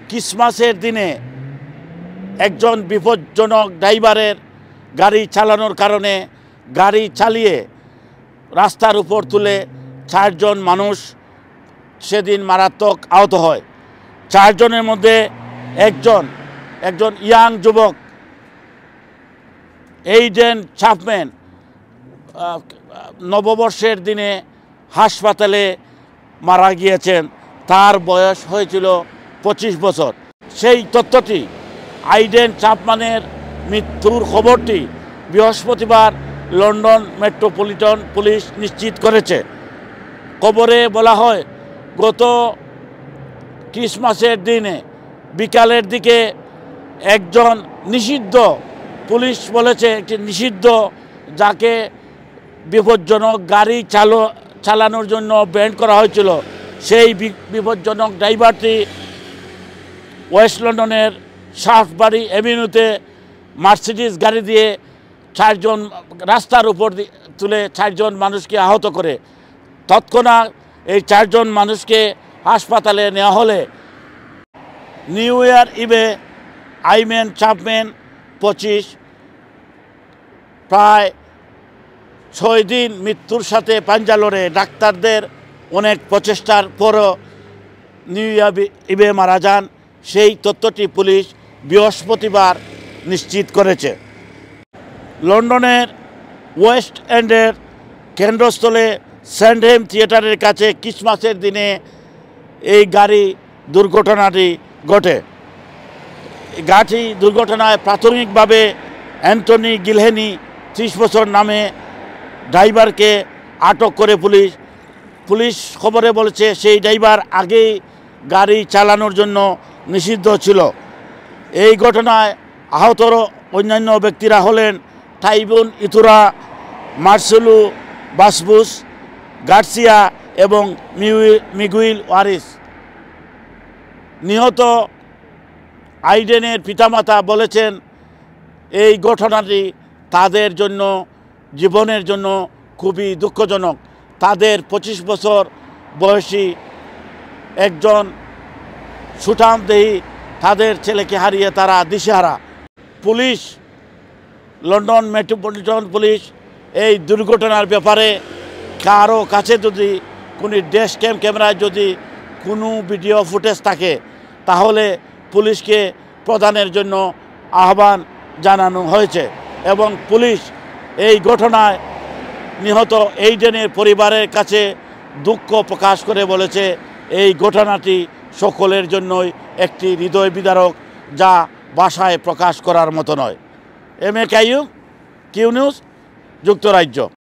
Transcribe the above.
ক্রিসমাসের দিনে একজন বিপজ্জনক ড্রাইভারের গাড়ি চালানোর কারণে গাড়ি চালিয়ে রাস্তার উপর তুলে 4 জন মানুষ সেদিন মারাত্মক আহত হয়। 4 জনের মধ্যে একজন ইয়াং যুবক এইডেন চাপম্যান নববর্ষের দিনে হাসপাতালে মারা গিয়েছেন। তার বয়স হয়েছিল 25 বছর। সেই তথ্যটি এইডেন চাপম্যানের মৃত্যুর খবরটি বৃহস্পতিবার লন্ডন মেট্রোপলিটন পুলিশ নিশ্চিত করেছে। খবরে বলা হয়, গত ক্রিসমাসের দিনে বিকালের দিকে একজন নিষিদ্ধ, পুলিশ বলেছে একটি নিষিদ্ধ, যাকে বিপজ্জনক গাড়ি চালানোর জন্য ব্যান করা হয়েছিল, সেই বিপজ্জনক ড্রাইভারটি ওয়েস্ট লন্ডনের শাফটবারি এভিনিউতে মার্সিডিজ গাড়ি দিয়ে 4 জন রাস্তার উপর তুলে 4 জন মানুষকে আহত করে। তৎক্ষণাৎ এই 4 জন মানুষকে হাসপাতালে নেওয়া হলে নিউ ইয়ার ইভে এইডেন চাপম্যান 25 প্রায় 6 দিন মৃত্যুর সাথে পাঞ্জা লড়ে ডাক্তারদের অনেক প্রচেষ্টার পরও নিউ ইয়ার ইভে মারা যান। সেই তথ্যটি পুলিশ বৃহস্পতিবার নিশ্চিত করেছে। লন্ডনের ওয়েস্ট এন্ডের কেন্দ্রস্থলে স্যান্ডহেম থিয়েটারের কাছে ক্রিসমাসের দিনে এই গাড়ি দুর্ঘটনাটি ঘটে। গাড়ি দুর্ঘটনায় প্রাথমিকভাবে অ্যান্টনি গিলহেনি 30 বছর নামে ড্রাইভারকে আটক করে পুলিশ খবরে বলেছে সেই ড্রাইভার আগেই গাড়ি চালানোর জন্য নিষিদ্ধ ছিল। এই ঘটনায় আহত অন্যান্য ব্যক্তিরা হলেন টাইবুন ইথুরা, মার্সেলু বাসবুস গার্সিয়া এবং মিগুয়েল ওয়ারিস। নিহত এইডেনের পিতামাতা বলেছেন এই ঘটনাটি তাদের জন্য, জীবনের জন্য খুবই দুঃখজনক। তাদের 25 বছর বয়সী একজন সুঠামদেহী তাদের ছেলেকে হারিয়ে তারা দিশেহারা। পুলিশ, লন্ডন মেট্রোপলিটন পুলিশ এই দুর্ঘটনার ব্যাপারে কারো কাছে যদি কোনো ড্যাশ ক্যামেরায় যদি কোনো ভিডিও ফুটেজ থাকে তাহলে পুলিশকে প্রদানের জন্য আহ্বান জানানো হয়েছে এবং পুলিশ এই ঘটনায় নিহত এইডেনের পরিবারের কাছে দুঃখ প্রকাশ করে বলেছে এই ঘটনাটি সকলের জন্যই একটি হৃদয় বিদারক, যা ভাষায় প্রকাশ করার মতো নয়। MA কাইয়ুম, কিউ নিউজ, যুক্তরাজ্য।